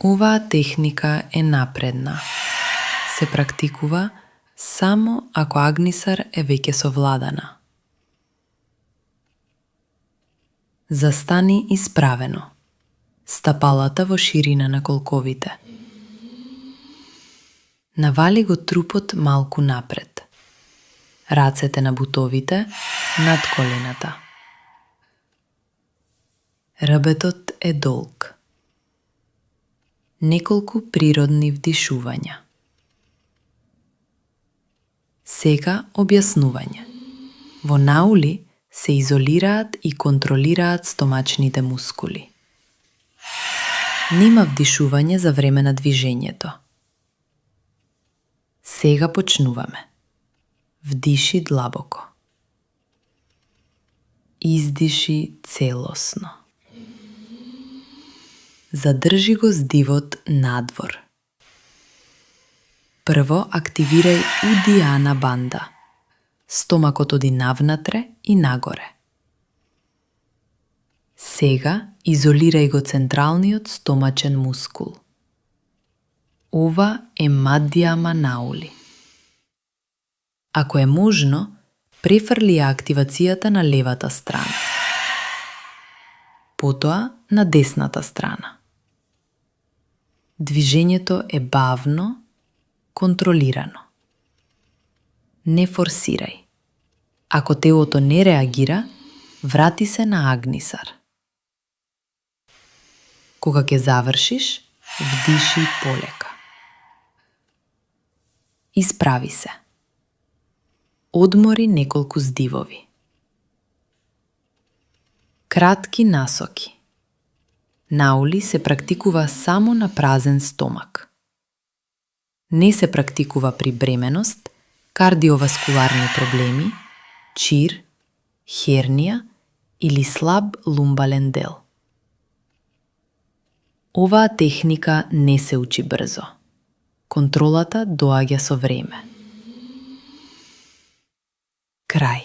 Оваа техника е напредна. Се практикува само ако агнисар е веќе совладана. Застани исправено. Стапалата во ширина на колковите. Навали го трупот малку напред. Рацете на бутовите над колената. Рбетот е долг. Неколку природни вдишувања. Сега објаснување. Во наули се изолираат и контролираат стомачните мускули. Нема вдишување за време на движењето. Сега почнуваме. Вдиши длабоко. Издиши целосно. Задржи го здивот надвор. Прво активирај удијана банда. Стомакот оди навнатре и нагоре. Сега изолирај го централниот стомачен мускул. Ова е мадјама наули. Ако е можно, префрли ја активацијата на левата страна. Потоа на десната страна. Движењето е бавно, контролирано. Не форсирај. Ако телото не реагира, врати се на агнисар. Кога ќе завршиш, вдиши полека. Исправи се. Одмори неколку здивови. Кратки насоки. Наули се практикува само на празен стомак. Не се практикува при бременост, кардиоваскуларни проблеми, чир, хернија или слаб лумбален дел. Оваа техника не се учи брзо. Контролата доаѓа со време. Крај.